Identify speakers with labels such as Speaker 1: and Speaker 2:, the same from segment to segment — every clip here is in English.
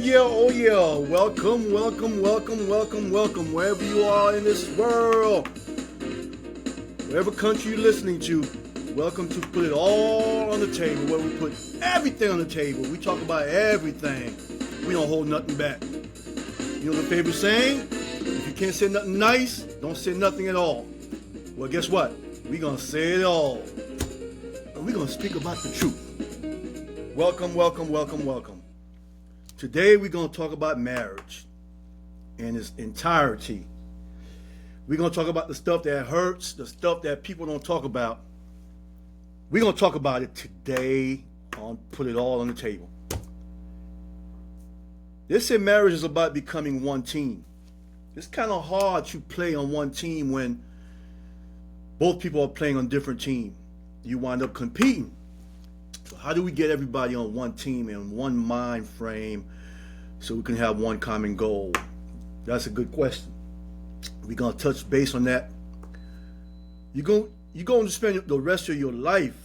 Speaker 1: yeah, oh yeah. Welcome, welcome, welcome, welcome, welcome. Wherever you are in this world, whatever country you're listening to, welcome to Put It All on the Table, where we put everything on the table. We talk about everything. We don't hold nothing back. You know the favorite saying? If you can't say nothing nice, don't say nothing at all. Well, guess what? We're going to say it all. And we're going to speak about the truth. Welcome, welcome, welcome, welcome. Today we're going to talk about marriage in its entirety. We're going to talk about the stuff that hurts, the stuff that people don't talk about. We're going to talk about it today on Put It All on the Table. They say marriage is about becoming one team. It's kind of hard to play on one team when both people are playing on different teams. You wind up competing. So how do we get everybody on one team and one mind frame so we can have one common goal? That's a good question. We're going to touch base on that. You're going to spend the rest of your life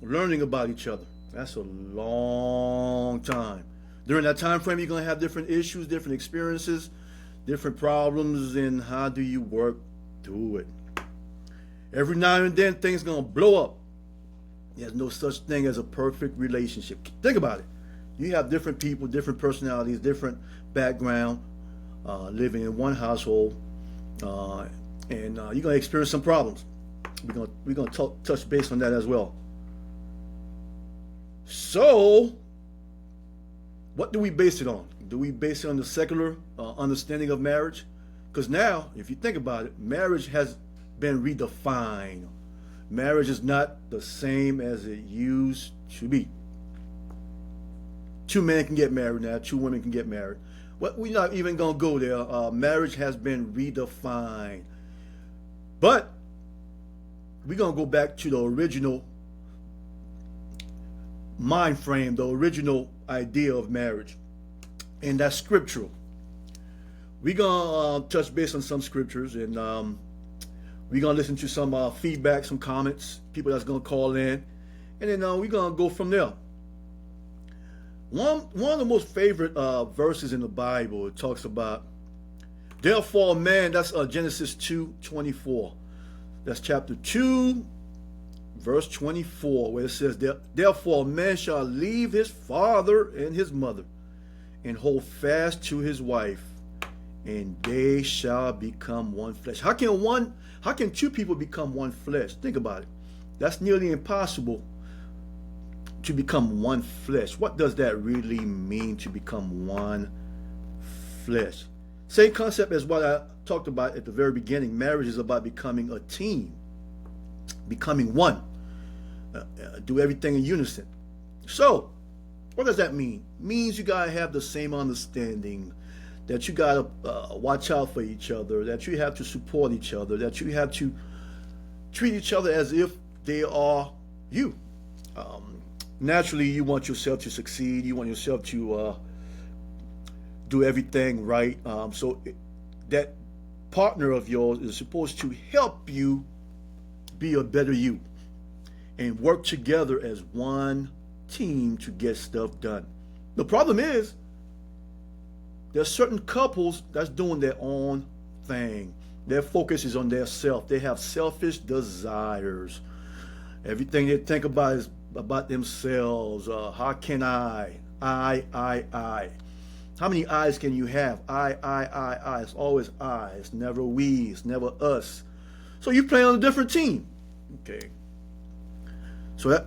Speaker 1: learning about each other. That's a long time. During that time frame, you're going to have different issues, different experiences, different problems, and how do you work through it? Every now and then, things going to blow up. There's no such thing as a perfect relationship. Think about it. You have different people, different personalities, different background, living in one household, and you're going to experience some problems. We're going to touch base on that as well. So, what do we base it on? Do we base it on the secular understanding of marriage? Because now, if you think about it, marriage has been redefined. Marriage is not the same as it used to be. Two men can get married now, two women can get married. But we're not even going to go there. Marriage has been redefined. But we're going to go back to the original mind frame, the original idea of marriage. And that's scriptural. We're going to touch base on some scriptures, and we're going to listen to some feedback, some comments, people that's going to call in, and then we're going to go from there. One of the most favorite verses in the Bible, it talks about, therefore man, that's Genesis 2:24. That's chapter 2, verse 24, where it says, therefore man shall leave his father and his mother and hold fast to his wife, and they shall become one flesh. How can two people become one flesh? Think about it. That's nearly impossible to become one flesh. What does that really mean, to become one flesh? Same concept as what I talked about at the very beginning. Marriage is about becoming a team, becoming one. Do everything in unison. So, what does that mean? It means you gotta have the same understanding, that you gotta watch out for each other, that you have to support each other, that you have to treat each other as if they are you. Naturally, you want yourself to succeed. You want yourself to do everything right. So that partner of yours is supposed to help you be a better you and work together as one team to get stuff done. The problem is, there's certain couples that's doing their own thing. Their focus is on their self. They have selfish desires. Everything they think about is about themselves. How can I? How many I's can you have? I. It's always I. It's never we. It's never us. So you play on a different team. Okay. So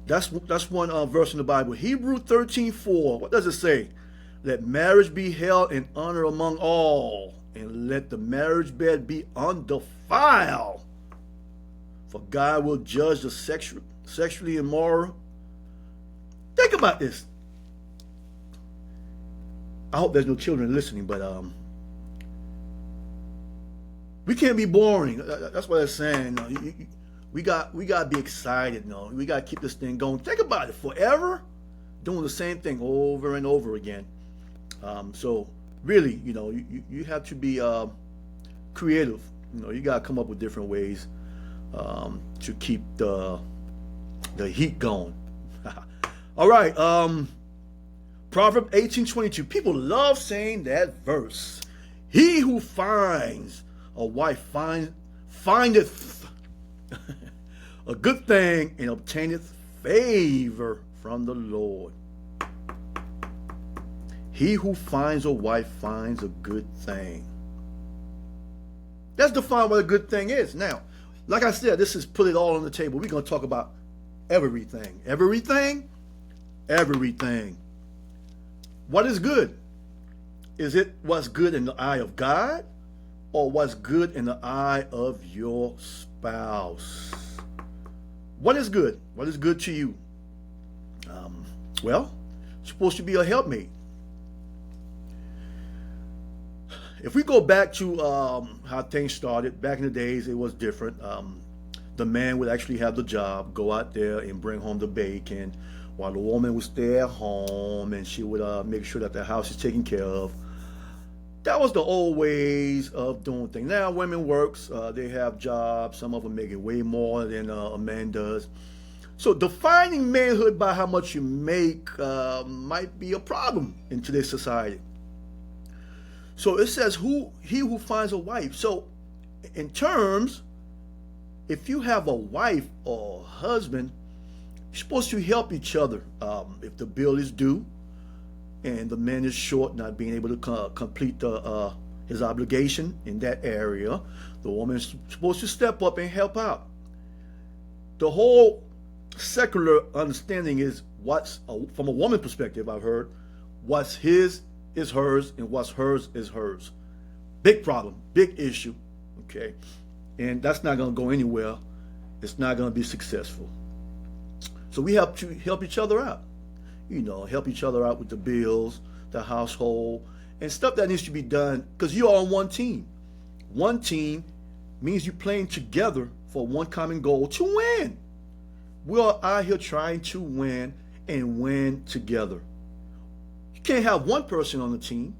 Speaker 1: that's one verse in the Bible. Hebrews 13:4. What does it say? Let marriage be held in honor among all, and let the marriage bed be undefiled. For God will judge the sexually immoral. Think about this. I hope there's no children listening, but we can't be boring. That's what I'm saying. We got to be excited. We got to keep this thing going. Think about it. Forever doing the same thing over and over again. So really, you have to be creative. You got to come up with different ways to keep the heat going. All right. Proverbs 18:22. People love saying that verse. He who finds a wife findeth a good thing and obtaineth favor from the Lord. He who finds a wife finds a good thing. Let's define what a good thing is. Now, like I said, this is put it all on the table. We're going to talk about everything. Everything? Everything. What is good? Is it what's good in the eye of God or what's good in the eye of your spouse? What is good? What is good to you? Well, it's supposed to be a helpmate. If we go back to how things started, back in the days, it was different. The man would actually have the job, go out there and bring home the bacon, while the woman would stay at home and she would make sure that the house is taken care of. That was the old ways of doing things. Now women works, they have jobs, some of them making way more than a man does. So defining manhood by how much you make might be a problem in today's society. So it says, he who finds a wife. So in terms, if you have a wife or a husband, you're supposed to help each other. If the bill is due and the man is short, not being able to complete his obligation in that area, the woman is supposed to step up and help out. The whole secular understanding is from a woman perspective, I've heard, what's his is hers and what's hers is hers. Big problem, big issue, okay? And that's not going to go anywhere. It's not going to be successful. So we have to help each other out. Help each other out with the bills, the household, and stuff that needs to be done because you're on one team. One team means you're playing together for one common goal to win. We're out here trying to win and win together. You can't have one person on the team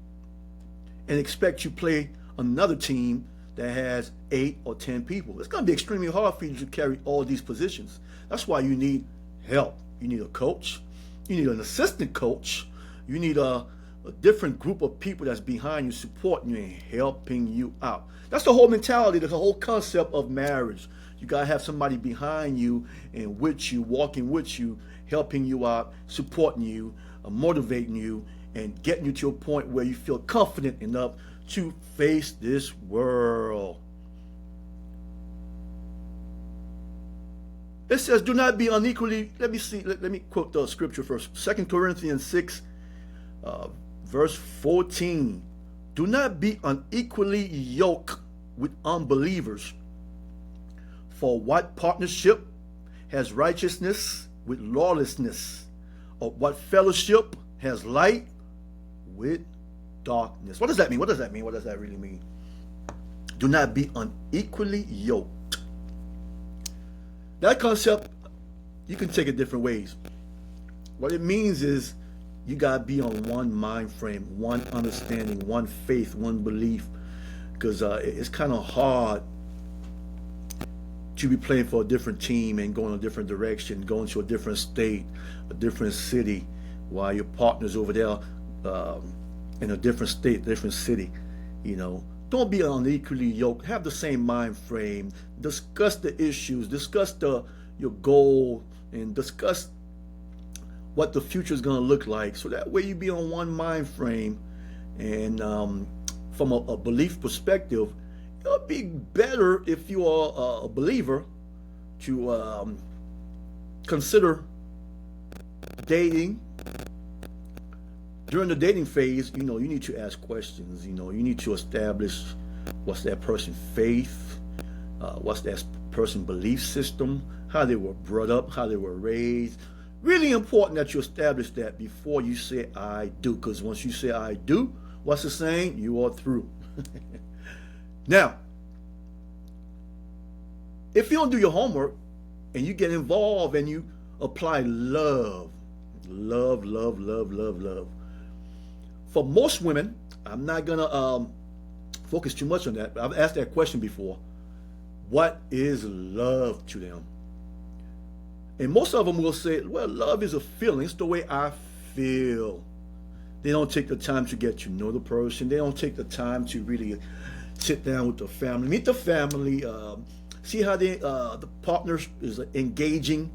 Speaker 1: and expect to play another team that has 8 or 10 people. It's going to be extremely hard for you to carry all these positions. That's why you need help. You need a coach. You need an assistant coach. You need a different group of people that's behind you, supporting you and helping you out. That's the whole mentality, the whole concept of marriage. You got to have somebody behind you and with you, walking with you, helping you out, supporting you, motivating you, and getting you to a point where you feel confident enough to face this world. It says, do not be unequally, let me quote the scripture first. 2 Corinthians 6, verse 14. Do not be unequally yoked with unbelievers. For what partnership has righteousness with lawlessness? Or what fellowship has light with darkness? What does that mean? What does that mean? What does that really mean? Do not be unequally yoked. That concept, you can take it different ways. What it means is you got to be on one mind frame, one understanding, one faith, one belief. Because it's kind of hard to be playing for a different team and going a different direction, going to a different state, a different city, while your partner's over there in a different state, different city. Don't be unequally yoked. Have the same mind frame. Discuss the issues. Discuss your goal, and discuss what the future is going to look like. So that way you be on one mind frame. And from a belief perspective, it'll be better if you are a believer to consider dating. During the dating phase, you need to ask questions. You need to establish what's that person's faith, what's that person's belief system, how they were brought up, how they were raised. Really important that you establish that before you say I do, because once you say I do, what's the saying? You are through. Now, if you don't do your homework and you get involved and you apply love, for most women, I'm not going to focus too much on that. I've asked that question before. What is love to them? And most of them will say, well, love is a feeling. It's the way I feel. They don't take the time to get to know the person. They don't take the time to really sit down with the family, meet the family, see how the partners is engaging,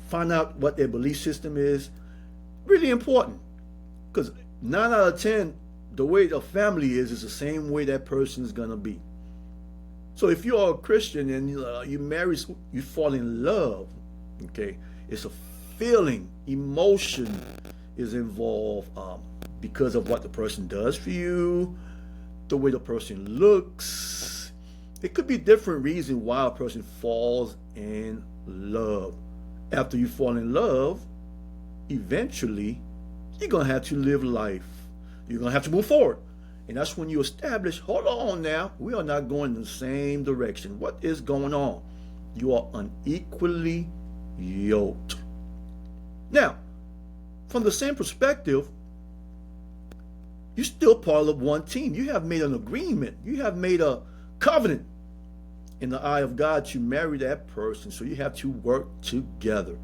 Speaker 1: find out what their belief system is. Really important, because 9 out of 10, the way the family is the same way that person is gonna be. So if you are a Christian and you marry, you fall in love, okay, it's a feeling, emotion is involved because of what the person does for you, the way the person looks. It could be different reasons why a person falls in love. After you fall in love, eventually you're going to have to live life. You're going to have to move forward. And that's when you establish, hold on now, we are not going in the same direction. What is going on? You are unequally yoked. Now, from the same perspective, you're still part of one team. You have made an agreement. You have made a covenant in the eye of God to marry that person. So you have to work together.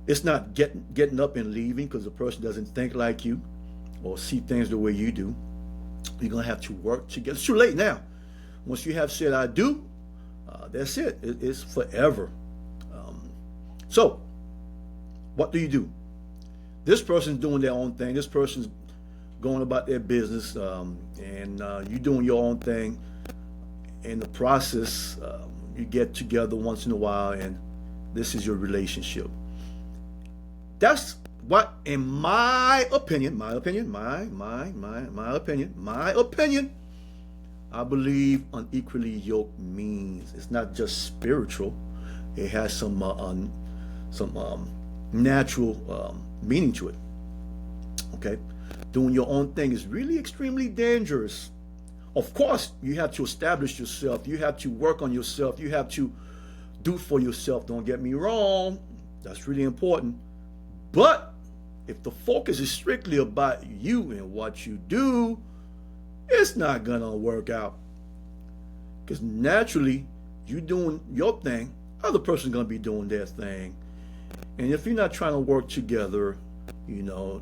Speaker 1: It's not getting up and leaving because the person doesn't think like you or see things the way you do. You're going to have to work together. It's too late now. Once you have said I do, that's it. It's forever. So what do? This person's doing their own thing. This person's going about their business, and you doing your own thing. In the process, you get together once in a while, and this is your relationship. That's what, in my opinion, I believe unequally yoked means. It's not just spiritual. It has some natural meaning to it. Okay, doing your own thing is really extremely dangerous. Of course, you have to establish yourself. You have to work on yourself. You have to do for yourself. Don't get me wrong. That's really important. But if the focus is strictly about you and what you do, it's not going to work out. Because naturally, you doing your thing, other person's going to be doing their thing. And if you're not trying to work together, the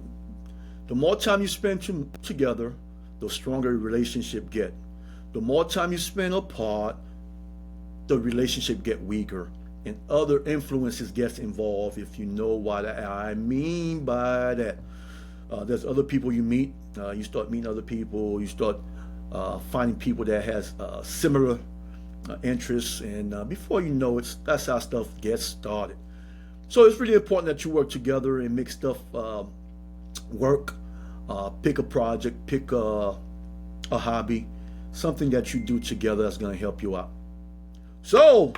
Speaker 1: more time you spend together, the stronger the relationship get. The more time you spend apart, the relationship get weaker, and other influences gets involved. If you know what I mean by that, there's other people you meet. You start meeting other people. You start finding people that has similar interests, and before you know it, that's how stuff gets started. So it's really important that you work together and make stuff work. Pick a project, pick a hobby, something that you do together that's going to help you out. So,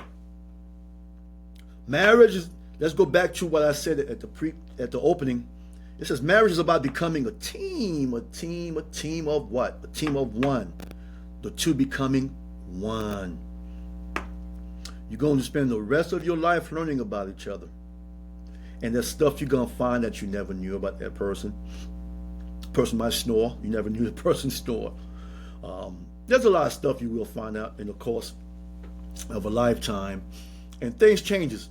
Speaker 1: marriage is, let's go back to what I said at the opening. It says marriage is about becoming a team of what? A team of one. The two becoming one. You're going to spend the rest of your life learning about each other. And there's stuff you're going to find that you never knew about that person. Person might snore. You never knew the person snored. There's a lot of stuff you will find out in the course of a lifetime. And things changes.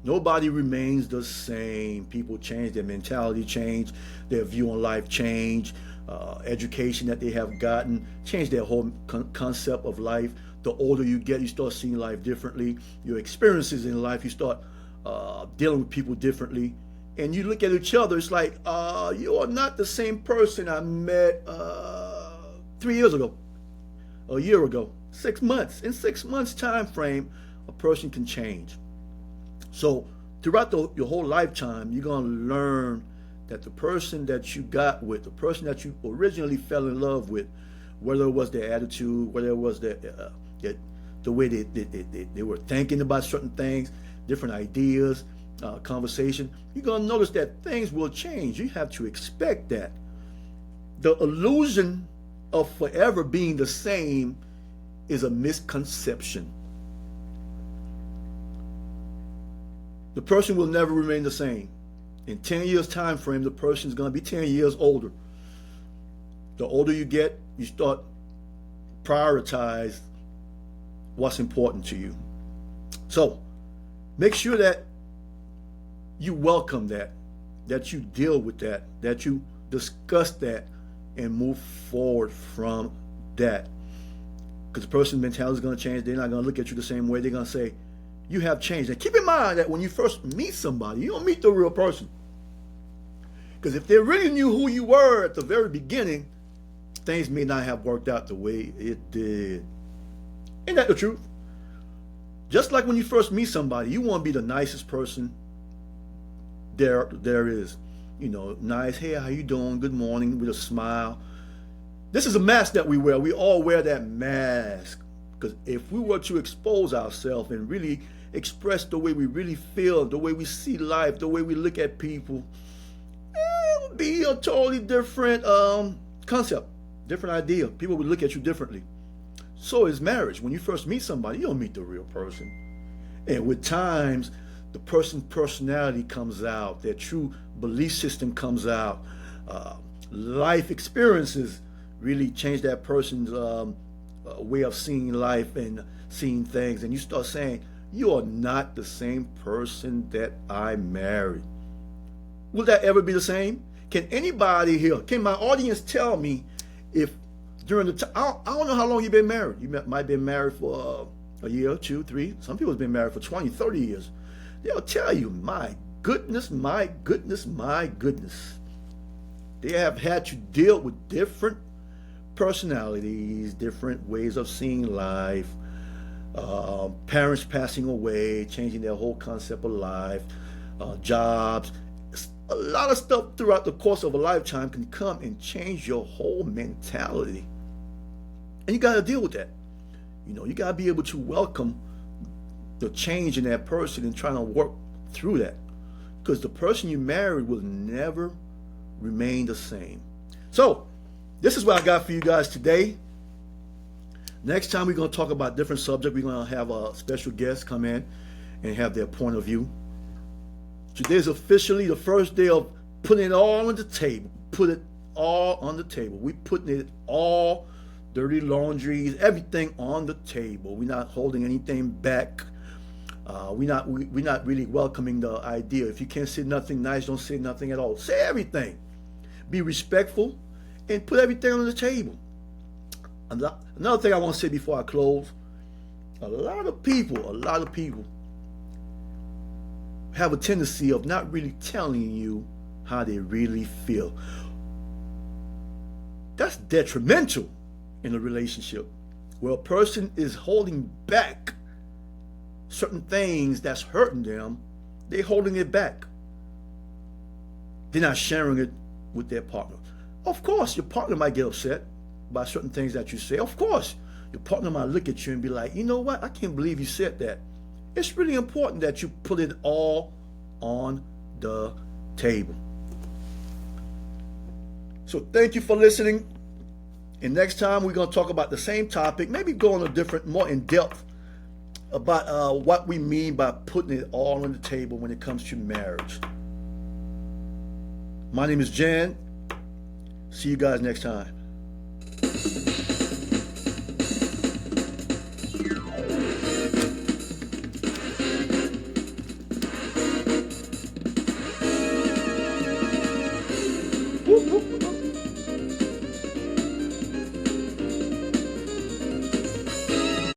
Speaker 1: Nobody remains the same. People change, their mentality change, their view on life change, education that they have gotten, change their whole concept of life. The older you get, you start seeing life differently. Your experiences in life, you start dealing with people differently. And you look at each other, it's like, you are not the same person I met 3 years ago, a year ago, 6 months. In 6 months time frame, a person can change. So throughout your whole lifetime, you're going to learn that the person that you got with, the person that you originally fell in love with, whether it was their attitude, whether it was the way they were thinking about certain things, different ideas, conversation, you're going to notice that things will change. You have to expect that. The illusion of forever being the same is a misconception. The person will never remain the same. In 10 years time frame, the person is going to be 10 years older. The older you get, you start prioritize what's important to you. So make sure that you welcome that you deal with that you discuss that and move forward from that. Because the person's mentality is going to change. They're not going to look at you the same way. They're going to say, you have changed. And keep in mind that when you first meet somebody, you don't meet the real person. Because if they really knew who you were at the very beginning, things may not have worked out the way it did. Ain't that the truth? Just like when you first meet somebody, you want to be the nicest person there is. You know, nice, hey, how you doing? Good morning, with a smile. This is a mask that we wear. We all wear that mask. Because if we were to expose ourselves and really express the way we really feel, the way we see life, the way we look at people, it would be a totally different concept, different idea. People would look at you differently. So is marriage. When you first meet somebody, you don't meet the real person. And with times, the person's personality comes out, their true belief system comes out. Life experiences really change that person's way of seeing life and seeing things. And you start saying, you are not the same person that I married. Will that ever be the same? Can anybody here, can my audience tell me if during the time, I don't know how long you've been married. You might have been married for a year, 2, 3. Some people have been married for 20, 30 years. They'll tell you, my goodness, my goodness, my goodness. They have had to deal with different personalities, different ways of seeing life, parents passing away, changing their whole concept of life, jobs. A lot of stuff throughout the course of a lifetime can come and change your whole mentality. And you got to deal with that. You know, you got to be able to welcome the change in that person and trying to work through that. Because the person you married will never remain the same. So, this is what I got for you guys today. Next time we're going to talk about different subject. We're going to have a special guest come in and have their point of view. Today is officially the first day of putting it all on the table. Put it all on the table. We're putting it all, dirty laundries, everything on the table. We're not holding anything back. We're not really welcoming the idea. If you can't say nothing nice, don't say nothing at all. Say everything. Be respectful and put everything on the table. Another thing I want to say before I close, a lot of people have a tendency of not really telling you how they really feel. That's detrimental in a relationship where a person is holding back certain things that's hurting them. They're holding it back. They're not sharing it with their partner. Of course, your partner might get upset by certain things that you say. Of course, your partner might look at you and be like, you know what? I can't believe you said that. It's really important that you put it all on the table. So thank you for listening. And next time we're going to talk about the same topic, maybe go on a different, more in depth about what we mean by putting it all on the table when it comes to marriage. My name is Jan. See you guys next time.